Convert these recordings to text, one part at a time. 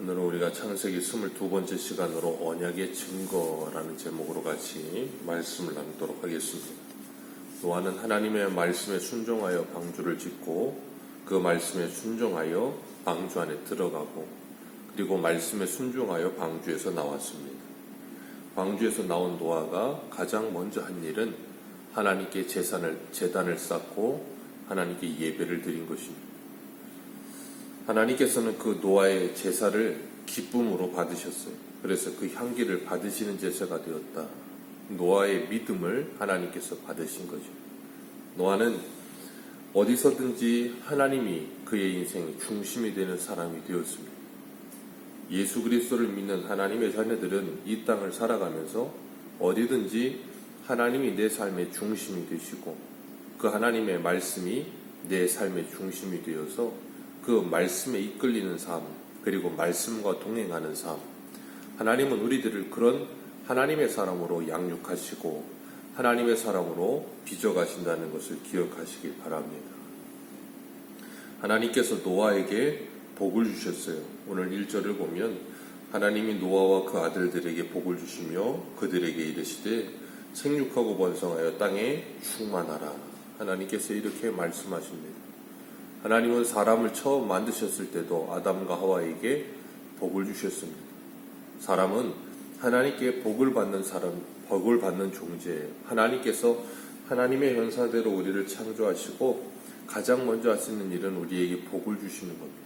오늘은 우리가 창세기 22번째 시간으로 언약의 증거라는 제목으로 같이 말씀을 나누도록 하겠습니다. 노아는 하나님의 말씀에 순종하여 방주를 짓고 그 말씀에 순종하여 방주 안에 들어가고 그리고 말씀에 순종하여 방주에서 나왔습니다. 방주에서 나온 노아가 가장 먼저 한 일은 하나님께 제단을 쌓고 하나님께 예배를 드린 것입니다. 하나님께서는 그 노아의 제사를 기쁨으로 받으셨어요. 그래서 그 향기를 받으시는 제사가 되었다. 노아의 믿음을 하나님께서 받으신 거죠. 노아는 어디서든지 하나님이 그의 인생의 중심이 되는 사람이 되었습니다. 예수 그리스도를 믿는 하나님의 자녀들은 이 땅을 살아가면서 어디든지 하나님이 내 삶의 중심이 되시고 그 하나님의 말씀이 내 삶의 중심이 되어서 그 말씀에 이끌리는 삶, 그리고 말씀과 동행하는 삶, 하나님은 우리들을 그런 하나님의 사람으로 양육하시고 하나님의 사람으로 빚어가신다는 것을 기억하시길 바랍니다. 하나님께서 노아에게 복을 주셨어요. 오늘 1절을 보면 하나님이 노아와 그 아들들에게 복을 주시며 그들에게 이르시되 생육하고 번성하여 땅에 충만하라. 하나님께서 이렇게 말씀하십니다. 하나님은 사람을 처음 만드셨을 때도 아담과 하와에게 복을 주셨습니다. 사람은 하나님께 복을 받는 사람, 복을 받는 존재예요. 하나님께서 하나님의 형상대로 우리를 창조하시고 가장 먼저 하시는 일은 우리에게 복을 주시는 겁니다.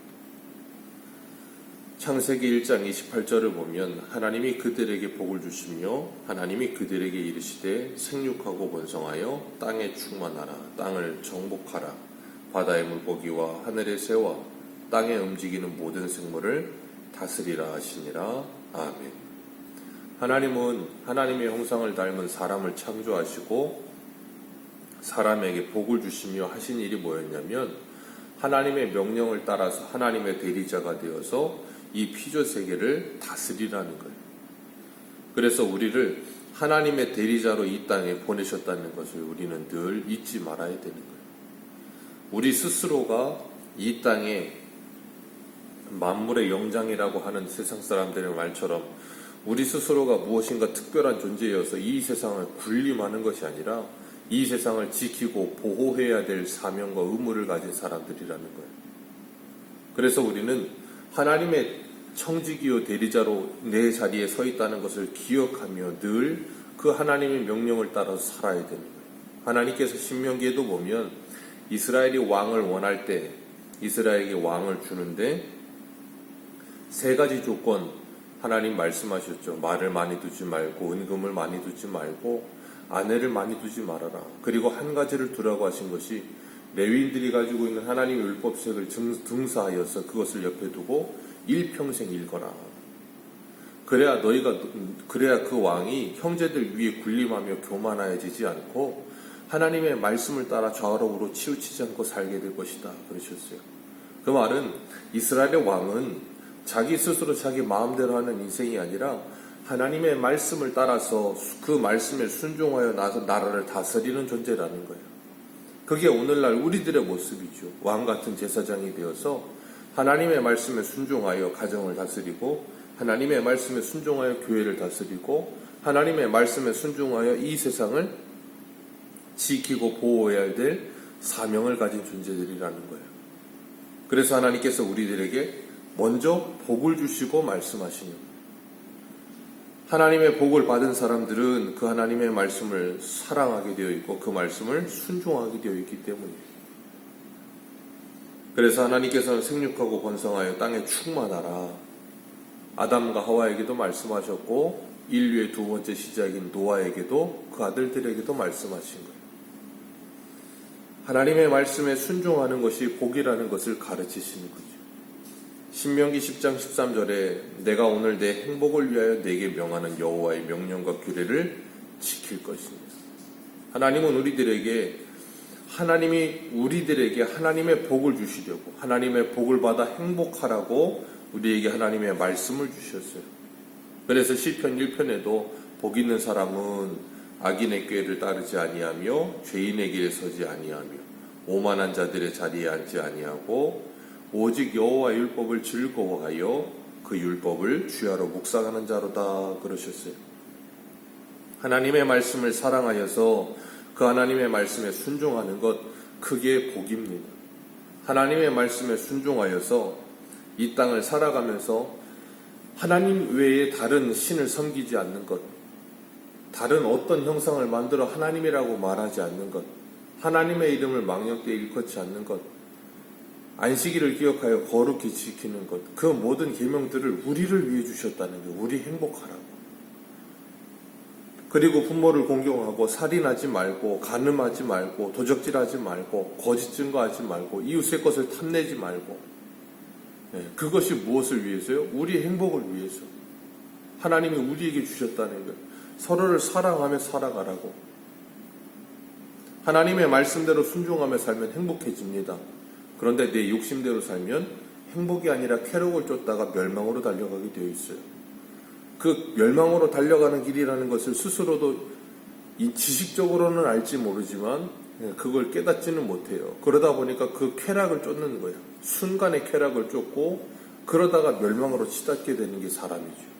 창세기 1장 28절을 보면 하나님이 그들에게 복을 주시며 하나님이 그들에게 이르시되 생육하고 번성하여 땅에 충만하라. 땅을 정복하라. 바다의 물고기와 하늘의 새와 땅에 움직이는 모든 생물을 다스리라 하시니라. 아멘. 하나님은 하나님의 형상을 닮은 사람을 창조하시고 사람에게 복을 주시며 하신 일이 뭐였냐면 하나님의 명령을 따라서 하나님의 대리자가 되어서 이 피조 세계를 다스리라는 거예요. 그래서 우리를 하나님의 대리자로 이 땅에 보내셨다는 것을 우리는 늘 잊지 말아야 되는 거예요. 우리 스스로가 이 땅에 만물의 영장이라고 하는 세상 사람들의 말처럼 우리 스스로가 무엇인가 특별한 존재여서 이 세상을 군림하는 것이 아니라 이 세상을 지키고 보호해야 될 사명과 의무를 가진 사람들이라는 거예요. 그래서 우리는 하나님의 청지기요 대리자로 내 자리에 서 있다는 것을 기억하며 늘 그 하나님의 명령을 따라서 살아야 되는 거예요. 하나님께서 신명기에도 보면 이스라엘이 왕을 원할 때 이스라엘에게 왕을 주는데 세 가지 조건 하나님 말씀하셨죠. 말을 많이 두지 말고 은금을 많이 두지 말고 아내를 많이 두지 말아라. 그리고 한 가지를 두라고 하신 것이 레위인들이 가지고 있는 하나님의 율법책을 등사하여서 그것을 옆에 두고 일평생 읽어라. 그래야 그 왕이 형제들 위에 군림하며 교만하여지지 않고 하나님의 말씀을 따라 좌우로 우로 치우치지 않고 살게 될 것이다. 그러셨어요. 그 말은 이스라엘의 왕은 자기 스스로 자기 마음대로 하는 인생이 아니라 하나님의 말씀을 따라서 그 말씀에 순종하여 나라를 다스리는 존재라는 거예요. 그게 오늘날 우리들의 모습이죠. 왕 같은 제사장이 되어서 하나님의 말씀에 순종하여 가정을 다스리고 하나님의 말씀에 순종하여 교회를 다스리고 하나님의 말씀에 순종하여 이 세상을 지키고 보호해야 될 사명을 가진 존재들이라는 거예요. 그래서 하나님께서 우리들에게 먼저 복을 주시고 말씀하시는 하나님의 복을 받은 사람들은 그 하나님의 말씀을 사랑하게 되어 있고 그 말씀을 순종하게 되어 있기 때문이에요. 그래서 하나님께서는 생육하고 번성하여 땅에 충만하라. 아담과 하와에게도 말씀하셨고 인류의 두 번째 시작인 노아에게도 그 아들들에게도 말씀하신 거예요. 하나님의 말씀에 순종하는 것이 복이라는 것을 가르치시는 거죠. 신명기 10장 13절에 내가 오늘 내 행복을 위하여 내게 명하는 여호와의 명령과 규례를 지킬 것입니다. 하나님은 하나님이 우리들에게 하나님의 복을 주시려고 하나님의 복을 받아 행복하라고 우리에게 하나님의 말씀을 주셨어요. 그래서 시편 1편에도 복 있는 사람은 악인의 꾀를 따르지 아니하며 죄인의 길에 서지 아니하며 오만한 자들의 자리에 앉지 아니하고 오직 여호와의 율법을 즐거워하여 그 율법을 주야로 묵상하는 자로다 그러셨어요. 하나님의 말씀을 사랑하여서 그 하나님의 말씀에 순종하는 것, 그게 복입니다. 하나님의 말씀에 순종하여서 이 땅을 살아가면서 하나님 외에 다른 신을 섬기지 않는 것, 다른 어떤 형상을 만들어 하나님이라고 말하지 않는 것, 하나님의 이름을 망령되이 일컫지 않는 것, 안식일을 기억하여 거룩히 지키는 것, 그 모든 계명들을 우리를 위해 주셨다는 게, 우리 행복하라고. 그리고 부모를 공경하고 살인하지 말고 간음하지 말고 도적질하지 말고 거짓 증거하지 말고 이웃의 것을 탐내지 말고, 그것이 무엇을 위해서요? 우리의 행복을 위해서. 하나님이 우리에게 주셨다는 것. 서로를 사랑하며 살아가라고. 하나님의 말씀대로 순종하며 살면 행복해집니다. 그런데 내 욕심대로 살면 행복이 아니라 쾌락을 쫓다가 멸망으로 달려가게 되어 있어요. 그 멸망으로 달려가는 길이라는 것을 스스로도 지식적으로는 알지 모르지만 그걸 깨닫지는 못해요. 그러다 보니까 그 쾌락을 쫓는 거예요. 순간의 쾌락을 쫓고 그러다가 멸망으로 치닫게 되는 게 사람이죠.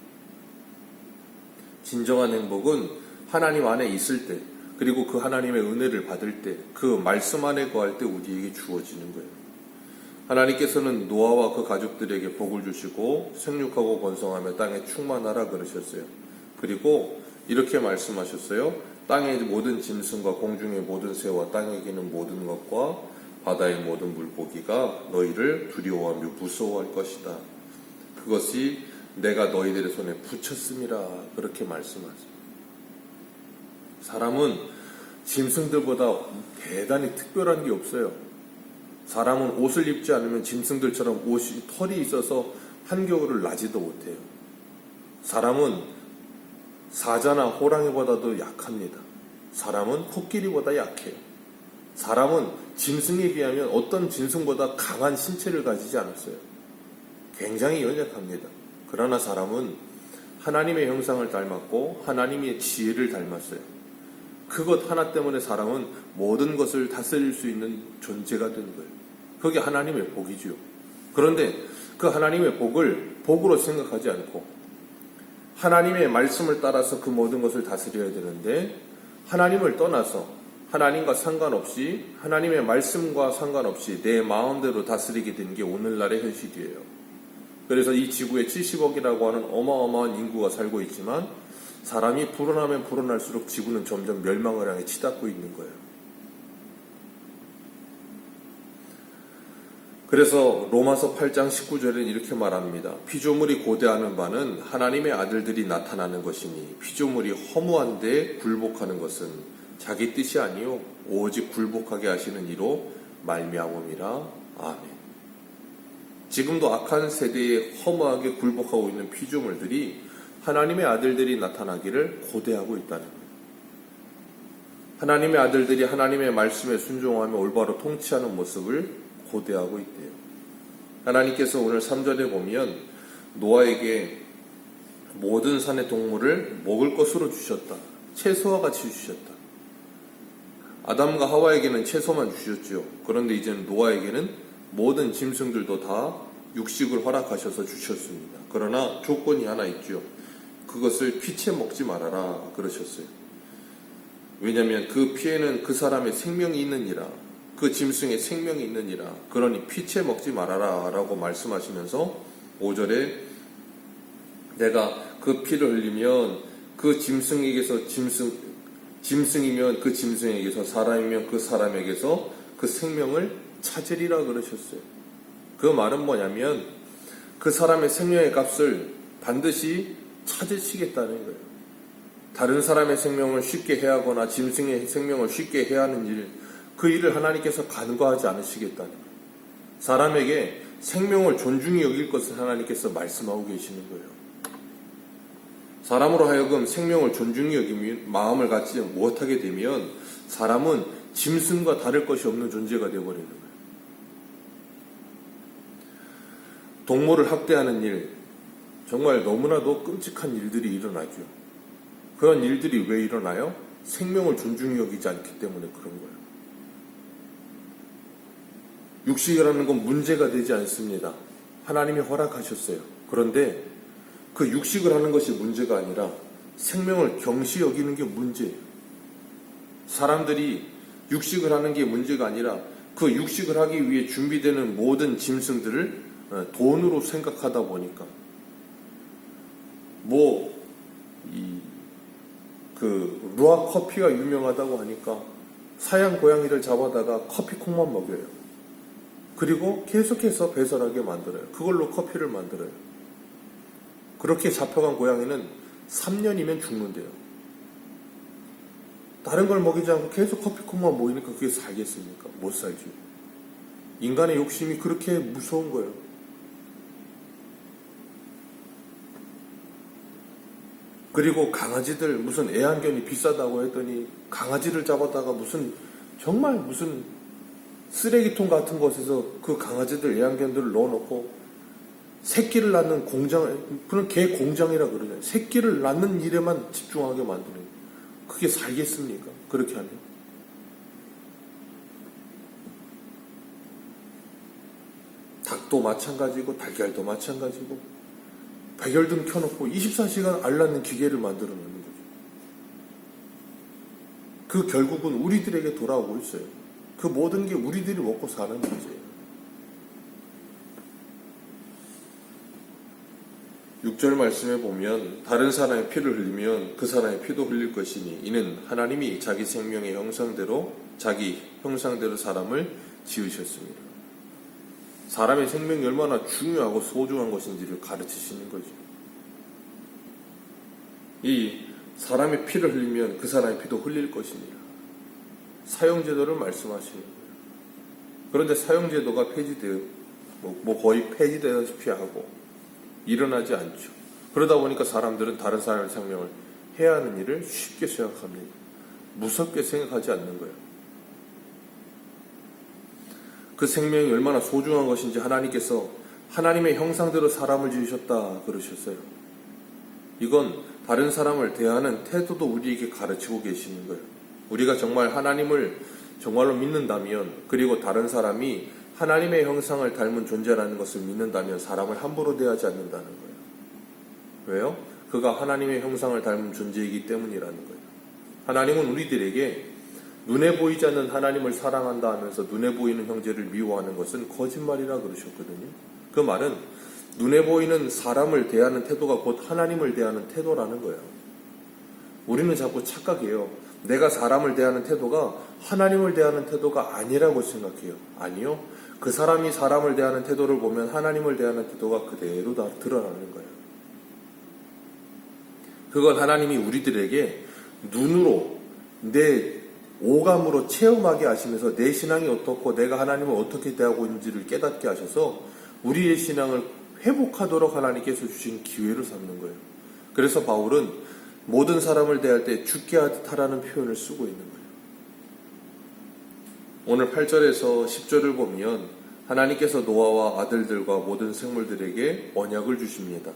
진정한 행복은 하나님 안에 있을 때, 그리고 그 하나님의 은혜를 받을 때, 그 말씀 안에 거할 때 우리에게 주어지는 거예요. 하나님께서는 노아와 그 가족들에게 복을 주시고 생육하고 번성하며 땅에 충만하라 그러셨어요. 그리고 이렇게 말씀하셨어요. 땅의 모든 짐승과 공중의 모든 새와 땅에 기는 모든 것과 바다의 모든 물고기가 너희를 두려워하며 무서워할 것이다. 그것이 내가 너희들의 손에 붙였음이라 그렇게 말씀하세요. 사람은 짐승들보다 대단히 특별한 게 없어요. 사람은 옷을 입지 않으면 짐승들처럼 털이 있어서 한겨울을 나지도 못해요. 사람은 사자나 호랑이보다도 약합니다. 사람은 코끼리보다 약해요. 사람은 짐승에 비하면 어떤 짐승보다 강한 신체를 가지지 않았어요. 굉장히 연약합니다. 그러나 사람은 하나님의 형상을 닮았고 하나님의 지혜를 닮았어요. 그것 하나 때문에 사람은 모든 것을 다스릴 수 있는 존재가 된 거예요. 그게 하나님의 복이지요. 그런데 그 하나님의 복을 복으로 생각하지 않고 하나님의 말씀을 따라서 그 모든 것을 다스려야 되는데, 하나님을 떠나서 하나님과 상관없이, 하나님의 말씀과 상관없이 내 마음대로 다스리게 된 게 오늘날의 현실이에요. 그래서 이 지구에 70억이라고 하는 어마어마한 인구가 살고 있지만 사람이 불어나면 불어날수록 지구는 점점 멸망을 향해 치닫고 있는 거예요. 그래서 로마서 8장 19절에는 이렇게 말합니다. 피조물이 고대하는 바는 하나님의 아들들이 나타나는 것이니 피조물이 허무한데 굴복하는 것은 자기 뜻이 아니요 오직 굴복하게 하시는 이로 말미암음이라. 아멘. 지금도 악한 세대에 허무하게 굴복하고 있는 피조물들이 하나님의 아들들이 나타나기를 고대하고 있다는 거예요. 하나님의 아들들이 하나님의 말씀에 순종하며 올바로 통치하는 모습을 고대하고 있대요. 하나님께서 오늘 3절에 보면 노아에게 모든 산의 동물을 먹을 것으로 주셨다. 채소와 같이 주셨다. 아담과 하와에게는 채소만 주셨죠. 그런데 이제는 노아에게는 모든 짐승들도 다 육식을 허락하셔서 주셨습니다. 그러나 조건이 하나 있죠. 그것을 피채 먹지 말아라 그러셨어요. 왜냐하면 그 피에는 그 사람의 생명이 있느니라. 그 짐승의 생명이 있느니라. 그러니 피채 먹지 말아라 라고 말씀하시면서 5절에 내가 그 피를 흘리면 그 짐승에게서 짐승이면 그 짐승에게서, 사람이면 그 사람에게서 그 생명을 찾으리라 그러셨어요. 그 말은 뭐냐면 그 사람의 생명의 값을 반드시 찾으시겠다는 거예요. 다른 사람의 생명을 쉽게 해하거나 짐승의 생명을 쉽게 해하는 일, 그 일을 하나님께서 간과하지 않으시겠다는 거예요. 사람에게 생명을 존중히 여길 것을 하나님께서 말씀하고 계시는 거예요. 사람으로 하여금 생명을 존중히 여기며 마음을 갖지 못하게 되면 사람은 짐승과 다를 것이 없는 존재가 되어버리는 거예요. 동물을 학대하는 일, 정말 너무나도 끔찍한 일들이 일어나죠. 그런 일들이 왜 일어나요? 생명을 존중히 여기지 않기 때문에 그런 거예요. 육식이라는 건 문제가 되지 않습니다. 하나님이 허락하셨어요. 그런데 그 육식을 하는 것이 문제가 아니라 생명을 경시 여기는 게 문제예요. 사람들이 육식을 하는 게 문제가 아니라 그 육식을 하기 위해 준비되는 모든 짐승들을 돈으로 생각하다 보니까 루아 커피가 유명하다고 하니까 사양 고양이를 잡아다가 커피콩만 먹여요. 그리고 계속해서 배설하게 만들어요. 그걸로 커피를 만들어요. 그렇게 잡혀간 고양이는 3년이면 죽는데요. 다른 걸 먹이지 않고 계속 커피콩만 먹이니까 그게 살겠습니까? 못 살죠. 인간의 욕심이 그렇게 무서운 거예요. 그리고 강아지들 무슨 애완견이 비싸다고 했더니 강아지를 잡아다가 정말 무슨 쓰레기통 같은 곳에서 그 강아지들 애완견들을 넣어놓고 새끼를 낳는 그런 개 공장이라 그러잖아요. 새끼를 낳는 일에만 집중하게 만드는 거예요. 그게 살겠습니까? 그렇게 하면. 닭도 마찬가지고 달걀도 마찬가지고 백열등 켜놓고 24시간 알 낳는 기계를 만들어 놓는 거죠. 그 결국은 우리들에게 돌아오고 있어요. 그 모든 게 우리들이 먹고 사는 문제예요. 6절 말씀에 보면 다른 사람의 피를 흘리면 그 사람의 피도 흘릴 것이니 이는 하나님이 자기 생명의 형상대로 사람을 지으셨습니다. 사람의 생명이 얼마나 중요하고 소중한 것인지를 가르치시는 거죠. 이 사람의 피를 흘리면 그 사람의 피도 흘릴 것이니라. 사형제도를 말씀하시는 거예요. 그런데 사형제도가 거의 폐지되다시피 하고 일어나지 않죠. 그러다 보니까 사람들은 다른 사람의 생명을 해야 하는 일을 쉽게 생각합니다. 무섭게 생각하지 않는 거예요. 그 생명이 얼마나 소중한 것인지 하나님께서 하나님의 형상대로 사람을 지으셨다 그러셨어요. 이건 다른 사람을 대하는 태도도 우리에게 가르치고 계시는 거예요. 우리가 정말 하나님을 정말로 믿는다면, 그리고 다른 사람이 하나님의 형상을 닮은 존재라는 것을 믿는다면 사람을 함부로 대하지 않는다는 거예요. 왜요? 그가 하나님의 형상을 닮은 존재이기 때문이라는 거예요. 하나님은 우리들에게 눈에 보이지 않는 하나님을 사랑한다 하면서 눈에 보이는 형제를 미워하는 것은 거짓말이라 그러셨거든요. 그 말은 눈에 보이는 사람을 대하는 태도가 곧 하나님을 대하는 태도라는 거예요. 우리는 자꾸 착각해요. 내가 사람을 대하는 태도가 하나님을 대하는 태도가 아니라고 생각해요. 아니요. 그 사람이 사람을 대하는 태도를 보면 하나님을 대하는 태도가 그대로 다 드러나는 거예요. 그건 하나님이 우리들에게 눈으로 내 오감으로 체험하게 하시면서 내 신앙이 어떻고 내가 하나님을 어떻게 대하고 있는지를 깨닫게 하셔서 우리의 신앙을 회복하도록 하나님께서 주신 기회를 삼는 거예요. 그래서 바울은 모든 사람을 대할 때 죽게 하라는 표현을 쓰고 있는 거예요. 오늘 8절에서 10절을 보면 하나님께서 노아와 아들들과 모든 생물들에게 언약을 주십니다.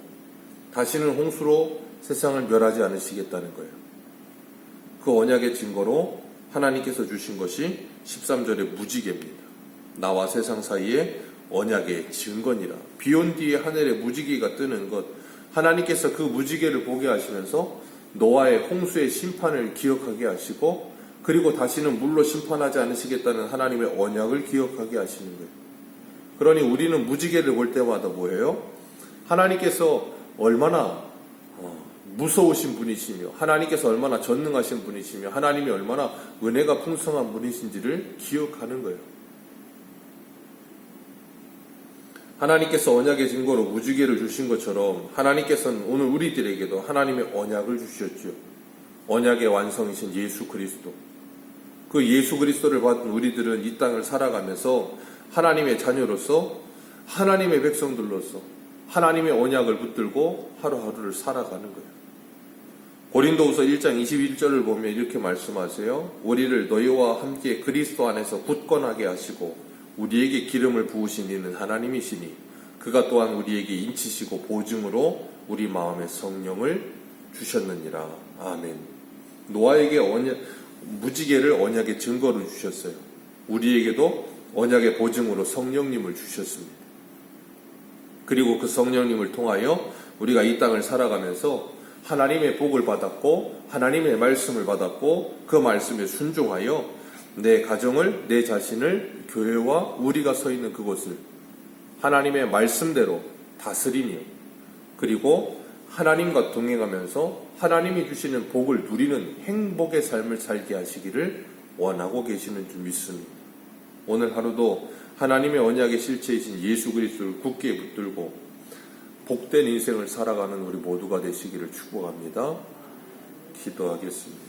다시는 홍수로 세상을 멸하지 않으시겠다는 거예요. 그 언약의 증거로 하나님께서 주신 것이 13절의 무지개입니다. 나와 세상 사이에 언약의 증거니라. 비온 뒤에 하늘에 무지개가 뜨는 것, 하나님께서 그 무지개를 보게 하시면서 노아의 홍수의 심판을 기억하게 하시고, 그리고 다시는 물로 심판하지 않으시겠다는 하나님의 언약을 기억하게 하시는 거예요. 그러니 우리는 무지개를 볼 때마다 뭐예요? 하나님께서 얼마나 무서우신 분이시며, 하나님께서 얼마나 전능하신 분이시며, 하나님이 얼마나 은혜가 풍성한 분이신지를 기억하는 거예요. 하나님께서 언약의 증거로 무지개를 주신 것처럼 하나님께서는 오늘 우리들에게도 하나님의 언약을 주셨죠. 언약의 완성이신 예수 그리스도. 그 예수 그리스도를 받은 우리들은 이 땅을 살아가면서 하나님의 자녀로서, 하나님의 백성들로서 하나님의 언약을 붙들고 하루하루를 살아가는 거예요. 고린도후서 1장 21절을 보면 이렇게 말씀하세요. 우리를 너희와 함께 그리스도 안에서 굳건하게 하시고 우리에게 기름을 부으신 이는 하나님이시니 그가 또한 우리에게 인치시고 보증으로 우리 마음에 성령을 주셨느니라. 아멘. 노아에게 무지개를 언약의 증거로 주셨어요. 우리에게도 언약의 보증으로 성령님을 주셨습니다. 그리고 그 성령님을 통하여 우리가 이 땅을 살아가면서 하나님의 복을 받았고 하나님의 말씀을 받았고 그 말씀에 순종하여 내 가정을, 내 자신을, 교회와 우리가 서 있는 그곳을 하나님의 말씀대로 다스리며 그리고 하나님과 동행하면서 하나님이 주시는 복을 누리는 행복의 삶을 살게 하시기를 원하고 계시는 줄 믿습니다. 오늘 하루도 하나님의 언약의 실체이신 예수 그리스도를 굳게 붙들고 복된 인생을 살아가는 우리 모두가 되시기를 축복합니다. 기도하겠습니다.